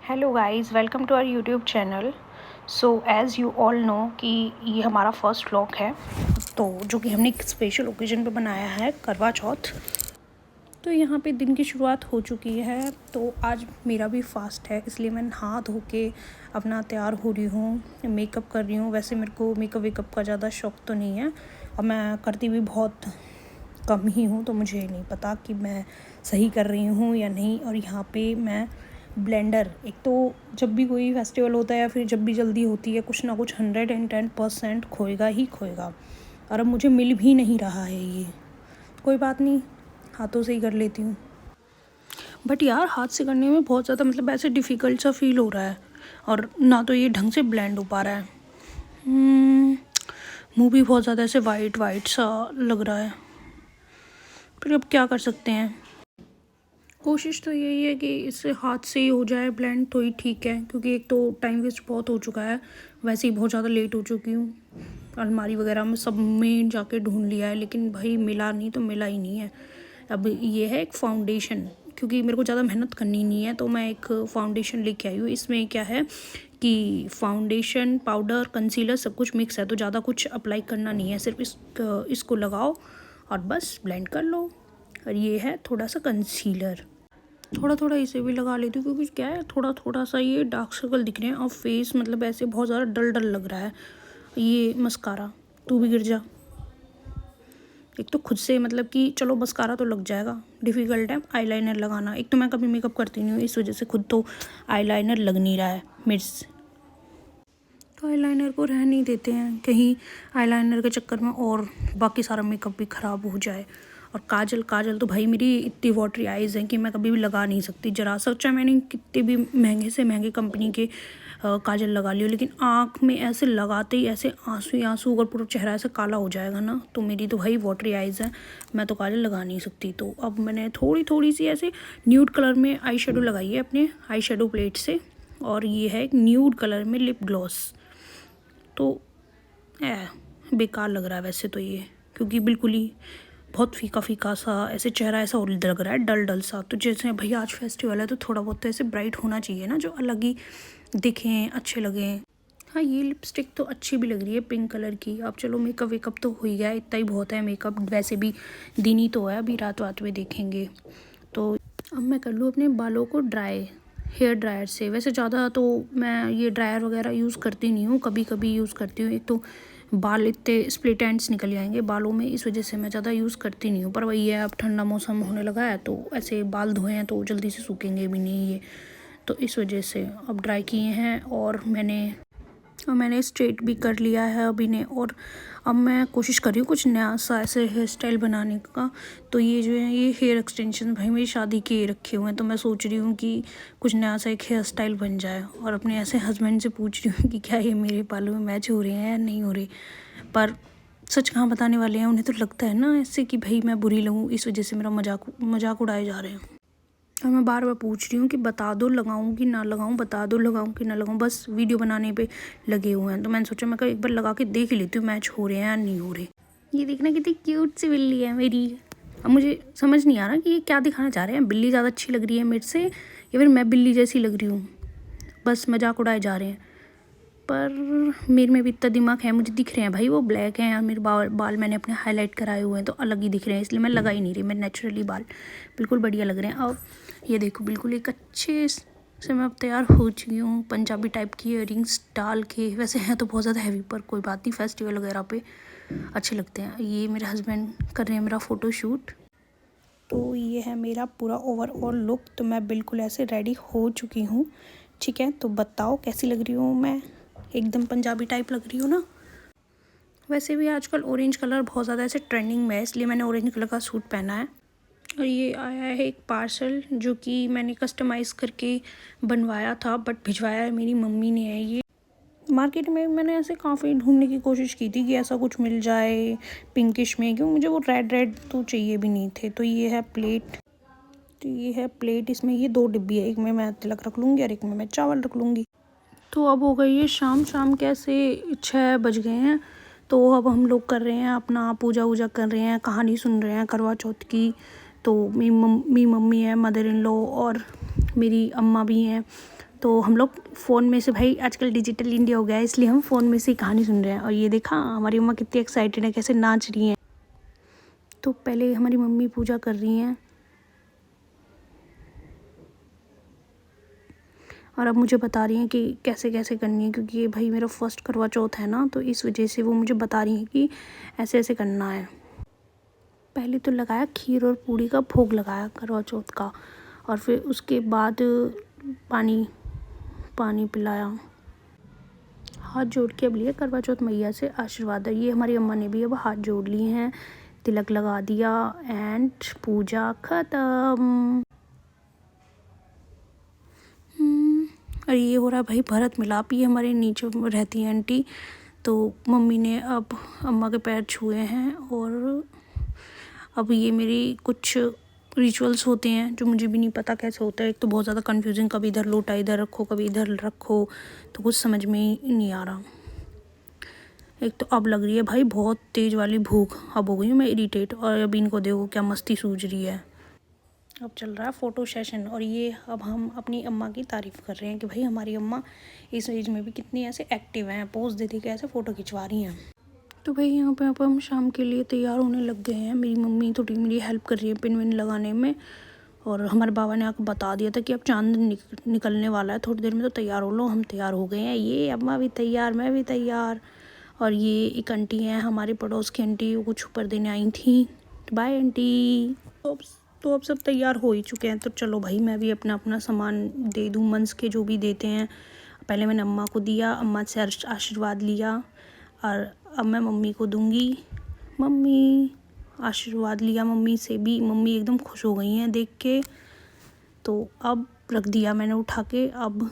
Hello guys, welcome to our YouTube channel. So as you all know कि ये हमारा first vlog है, तो जो कि हमने एक स्पेशल ओकेजन पे बनाया है, करवा चौथ। तो यहाँ पे दिन की शुरुआत हो चुकी है। तो आज मेरा भी फास्ट है, इसलिए मैं नहा धो के अपना तैयार हो रही हूँ, मेकअप कर रही हूँ। वैसे मेरे को मेकअप वेकअप का ज़्यादा शौक तो नहीं है और मैं करती भी बहुत कम ही हूँ, तो मुझे नहीं पता कि मैं सही कर रही हूँ या नहीं। और यहाँ पे मैं ब्लेंडर, एक तो जब भी कोई फेस्टिवल होता है या फिर जब भी जल्दी होती है, कुछ ना कुछ 110% खोएगा ही खोएगा। और अब मुझे मिल भी नहीं रहा है ये। कोई बात नहीं, हाथों से ही कर लेती हूँ। बट यार, हाथ से करने में बहुत ज़्यादा ऐसे डिफ़िकल्ट सा फील हो रहा है, और ना तो ये ढंग से ब्लेंड हो पा रहा है। मुँह भी बहुत ज़्यादा ऐसे वाइट वाइट सा लग रहा है, पर अब क्या कर सकते हैं। कोशिश तो यही है कि इससे हाथ से ही हो जाए ब्लेंड, तो ही ठीक है, क्योंकि एक तो टाइम वेस्ट बहुत हो चुका है। वैसे ही बहुत ज़्यादा लेट हो चुकी हूँ। अलमारी वगैरह में सब में जाके ढूंढ लिया है, लेकिन भाई मिला नहीं तो मिला ही नहीं है। अब ये है एक फाउंडेशन, क्योंकि मेरे को ज़्यादा मेहनत करनी नहीं है, तो मैं एक फाउंडेशन लेके आई हूँ। इसमें क्या है कि फाउंडेशन, पाउडर, कंसीलर सब कुछ मिक्स है, तो ज़्यादा कुछ अप्लाई करना नहीं है। सिर्फ इसको लगाओ और बस ब्लेंड कर लो। और ये है थोड़ा सा कंसीलर, थोड़ा थोड़ा इसे भी लगा लेती हूँ, क्योंकि क्या है, थोड़ा थोड़ा सा ये डार्क सर्कल दिख रहे हैं और फेस ऐसे बहुत ज़्यादा डल डल लग रहा है। ये मस्कारा, तू भी गिर जा। एक तो खुद से कि चलो मस्कारा तो लग जाएगा, डिफ़िकल्ट है आईलाइनर लगाना। एक तो मैं कभी मेकअप करती नहीं हूँ, इस वजह से खुद तो आईलाइनर लग नहीं रहा है मेरे से। तो आईलाइनर को रह नहीं देते हैं, कहीं आईलाइनर के चक्कर में और बाकी सारा मेकअप भी ख़राब हो जाए। और काजल काजल तो भाई मेरी इतनी वाटरी आइज़ हैं कि मैं कभी भी लगा नहीं सकती जरा सा, चाहे मैंने कितने भी महंगे से महंगे कंपनी के काजल लगा लियो, लेकिन आँख में ऐसे लगाते ही ऐसे आंसू ही आंसू, अगर पूरा चेहरा ऐसे काला हो जाएगा ना, तो मेरी तो भाई वाटरी आइज़ हैं, मैं तो काजल लगा नहीं सकती। तो अब मैंने थोड़ी थोड़ी सी ऐसे न्यूड कलर में आई शेडो लगाई है अपने आई शेडो प्लेट से, और ये है एक न्यूड कलर में लिप ग्लॉस। तो बेकार लग रहा है वैसे तो ये, क्योंकि बिल्कुल ही बहुत फीका फीका सा ऐसे चेहरा ऐसा और लग रहा है, डल डल सा। तो जैसे भैया आज फेस्टिवल है, तो थोड़ा बहुत तो ऐसे ब्राइट होना चाहिए ना, जो अलग ही दिखें, अच्छे लगें। हाँ, ये लिपस्टिक तो अच्छी भी लग रही है, पिंक कलर की। अब चलो मेकअप वेकअप तो हो ही गया, इतना ही बहुत है मेकअप। वैसे भी दिन ही तो है, अभी रात वात में देखेंगे। तो अब मैं कर लूँ अपने बालों को ड्राई हेयर ड्रायर से। वैसे ज़्यादा तो मैं ये ड्रायर वगैरह यूज़ करती नहीं हूँ, कभी कभी यूज़ करती हूँ। एक तो बाल इतने स्प्लिट एंड्स निकल जाएंगे बालों में, इस वजह से मैं ज़्यादा यूज़ करती नहीं हूँ। पर वही है, अब ठंडा मौसम होने लगा है, तो ऐसे बाल धोए हैं तो जल्दी से सूखेंगे भी नहीं ये, तो इस वजह से अब ड्राई किए हैं। और मैंने स्ट्रेट भी कर लिया है अभी ने। और अब मैं कोशिश कर रही हूँ कुछ नया सा ऐसे हेयर स्टाइल बनाने का। तो ये जो है, ये हेयर एक्सटेंशन भाई मेरी शादी के रखे हुए हैं, तो मैं सोच रही हूँ कि कुछ नया सा एक हेयर स्टाइल बन जाए। और अपने ऐसे हस्बैंड से पूछ रही हूँ कि क्या ये मेरे बालों में मैच हो रहे हैं या नहीं हो रहे। पर सच कहाँ बताने वाले हैं, उन्हें तो लगता है ना ऐसे कि भाई मैं बुरी लगूँ, इस वजह से मेरा मजाक उड़ाए जा रहे हैं। और मैं बार बार पूछ रही हूँ कि बता दो लगाऊँ कि ना लगाऊँ, बता दो लगाऊँ कि ना लगाऊँ, बस वीडियो बनाने पे लगे हुए हैं। तो मैंने सोचा मैं एक बार लगा के देख ही लेती हूँ मैच हो रहे हैं या नहीं हो रहे। ये देखना कितनी क्यूट सी बिल्ली है मेरी। अब मुझे समझ नहीं आ रहा कि ये क्या दिखाना चाह रहे हैं, बिल्ली ज़्यादा अच्छी लग रही है मेरे से या फिर मैं बिल्ली जैसी लग रही हूँ। बस मजाक उड़ाए जा रहे हैं, पर मेरे में भी इतना दिमाग है, मुझे दिख रहे हैं भाई वो ब्लैक हैं, और मेरे बाल मैंने अपने हाईलाइट कराए हुए हैं तो अलग ही दिख रहे हैं, इसलिए मैं लगा ही नहीं रही। मेरे नेचुरली बाल बिल्कुल बढ़िया लग रहे हैं। और ये देखो, बिल्कुल एक अच्छे से मैं अब तैयार हो चुकी हूँ, पंजाबी टाइप की इयररिंग्स डाल के। वैसे हैं तो बहुत ज़्यादा हैवी, पर कोई बात नहीं, फेस्टिवल वगैरह पे अच्छे लगते हैं। ये मेरे हस्बैंड कर रहे हैं मेरा फ़ोटोशूट। तो ये है मेरा पूरा ओवरऑल लुक। तो मैं बिल्कुल ऐसे रेडी हो चुकी हूँ, ठीक है। तो बताओ कैसी लग रही हूँ मैं, एकदम पंजाबी टाइप लग रही हूँ ना। वैसे भी आजकल ऑरेंज कलर बहुत ज़्यादा ऐसे ट्रेंडिंग में है, इसलिए मैंने ऑरेंज कलर का सूट पहना है। और ये आया है एक पार्सल, जो कि मैंने कस्टमाइज़ करके बनवाया था, बट भिजवाया है मेरी मम्मी ने है। ये मार्केट में मैंने ऐसे काफ़ी ढूंढने की कोशिश की थी कि ऐसा कुछ मिल जाए पिंकिश में, क्योंकि मुझे वो रेड तो चाहिए भी नहीं थे। तो ये है प्लेट, इसमें ये 2 डिब्बी है, एक में मैं तिलक रख लूँगी और एक में मैं चावल रख लूँगी। तो अब हो गई है शाम कैसे 6 बज गए हैं। तो अब हम लोग कर रहे हैं अपना पूजा वूजा कर रहे हैं, कहानी सुन रहे हैं करवा चौथ की। तो मेरी मम्मी है, मदर इन लॉ, और मेरी अम्मा भी हैं। तो हम लोग फ़ोन में से, भाई आजकल डिजिटल इंडिया हो गया है, इसलिए हम फ़ोन में से ही कहानी सुन रहे हैं। और ये देखा हमारी अम्मा कितनी एक्साइटेड है, कैसे नाच रही हैं। तो पहले हमारी मम्मी पूजा कर रही हैं और अब मुझे बता रही हैं कि कैसे कैसे करनी है, क्योंकि ये भाई मेरा फर्स्ट करवा चौथ है ना, तो इस वजह से वो मुझे बता रही हैं कि ऐसे ऐसे करना है। पहले तो लगाया खीर और पूड़ी का भोग लगाया करवा चौथ का, और फिर उसके बाद पानी पानी पिलाया। हाथ जोड़ के अब लिए करवा चौथ मैया से आशीर्वाद। ये हमारी अम्मा ने भी अब हाथ जोड़ लिए हैं, तिलक लगा दिया एंड पूजा ख़त्म। और ये हो रहा है भाई भरत मिलाप। ये हमारे नीचे रहती है आंटी, तो मम्मी ने अब अम्मा के पैर छुए हैं। और अब ये मेरी कुछ रिचुअल्स होते हैं जो मुझे भी नहीं पता कैसे होता है। एक तो बहुत ज़्यादा कन्फ्यूजिंग, कभी इधर लोटा इधर रखो, कभी इधर रखो, तो कुछ समझ में ही नहीं आ रहा। एक तो अब लग रही है भाई बहुत तेज़ वाली भूख, अब हो गई हूँ मैं इरिटेट। और अब इनको देखो क्या मस्ती सूझ रही है। अब चल रहा है फ़ोटो सेशन, और ये अब हम अपनी अम्मा की तारीफ़ कर रहे हैं कि भाई हमारी अम्मा इस एज में भी कितनी ऐसे एक्टिव हैं, पोज दे के ऐसे फ़ोटो खिंचवा रही हैं। तो भाई यहाँ पे हम शाम के लिए तैयार होने लग गए हैं। मेरी मम्मी थोड़ी मेरी हेल्प कर रही है पिन विन लगाने में, और हमारे बाबा ने आकर बता दिया था कि अब चांद निकलने वाला है, थोड़ी देर में तो तैयार हो लो। हम तैयार हो गए हैं, ये अम्मा भी तैयार, मैं भी तैयार। और ये एक आंटी हैं हमारे पड़ोस की आंटी, वो कुछ ऊपर देने आई थी। Bye aunty. तो अब सब तैयार हो ही चुके हैं, तो चलो भाई मैं भी अपना अपना सामान दे दूँ, मंस के जो भी देते हैं। पहले मैंने अम्मा को दिया, अम्मा से आशीर्वाद लिया, और अब मैं मम्मी को दूंगी। मम्मी, आशीर्वाद लिया मम्मी से भी, मम्मी एकदम खुश हो गई हैं देख के। तो अब रख दिया मैंने उठा के। अब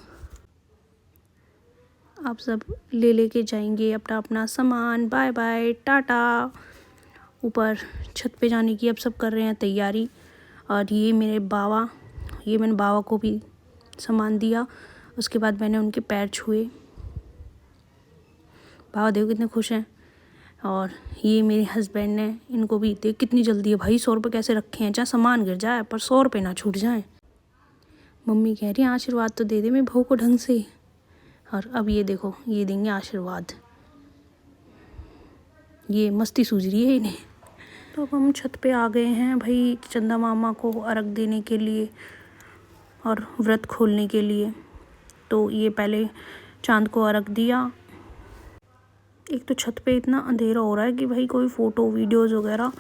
आप सब ले के जाएंगे अपना अपना सामान। Bye bye, tata. ऊपर छत पे जाने की अब सब कर रहे हैं तैयारी। और ये मेरे बाबा, ये मैंने बाबा को भी सामान दिया। उसके बाद मैंने उनके पैर छुए। बाबा देखो कितने खुश हैं। और ये मेरे हस्बैंड ने, इनको भी देख कितनी जल्दी है भाई, 100 रुपये कैसे रखे हैं, चाहे सामान गिर जाए पर 100 रुपये ना छूट जाए। मम्मी कह रही है आशीर्वाद तो दे दे मेरे बहू को ढंग से। और अब ये देखो, ये देंगे आशीर्वाद, ये मस्ती सूझ रही है इन्हें। तो अब हम छत पे आ गए हैं भाई चंदा मामा को अर्घ देने के लिए और व्रत खोलने के लिए। तो ये पहले चांद को अर्घ दिया। एक तो छत पे इतना अंधेरा हो रहा है कि भाई कोई फ़ोटो वीडियोज़ वगैरह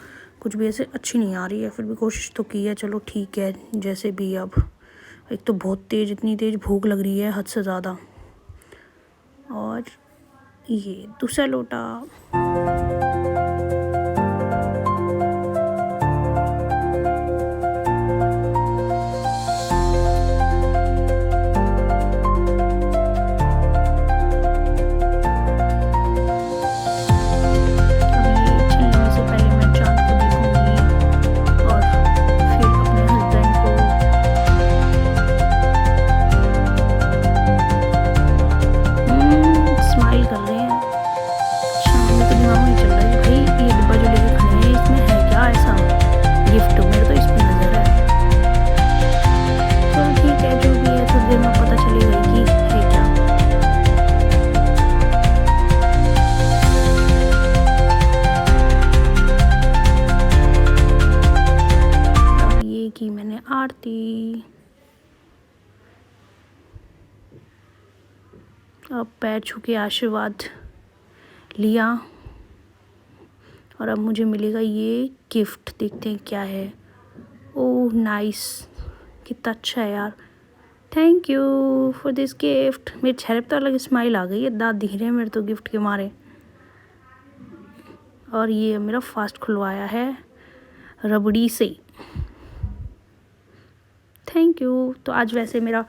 कुछ भी ऐसे अच्छी नहीं आ रही है, फिर भी कोशिश तो की है, चलो ठीक है जैसे भी। अब एक तो बहुत तेज़, इतनी तेज़ भूख लग रही है हद से ज़्यादा। और ये दूसरा लोटा। की मैंने आरती। अब पैर छू के आशीर्वाद लिया, और अब मुझे मिलेगा ये गिफ्ट। देखते हैं क्या है। ओह नाइस, कितना अच्छा है यार। Thank you for this gift. मेरे चेहरे पर तो अलग स्माइल आ गई है, दांत दिख रहे हैं मेरे तो गिफ्ट के मारे। और ये मेरा फास्ट खुलवाया है रबड़ी से। Thank you. तो आज वैसे मेरा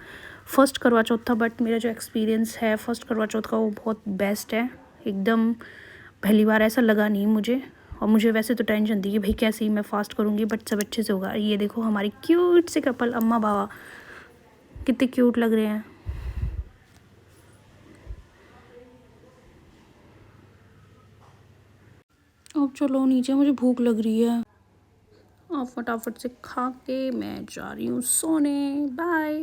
फर्स्ट करवा चौथ था, बट मेरा जो एक्सपीरियंस है फर्स्ट करवा चौथ का वो बहुत बेस्ट है एकदम। पहली बार ऐसा लगा नहीं मुझे, और मुझे वैसे तो टेंशन थी कि भाई कैसे ही मैं फास्ट करूँगी, बट सब अच्छे से होगा। ये देखो हमारी क्यूट से कपल, अम्मा बाबा कितने क्यूट लग रहे हैं। अब चलो नीचे, मुझे भूख लग रही है। अब फटाफट से खा के मैं जा रही हूँ सोने। बाय।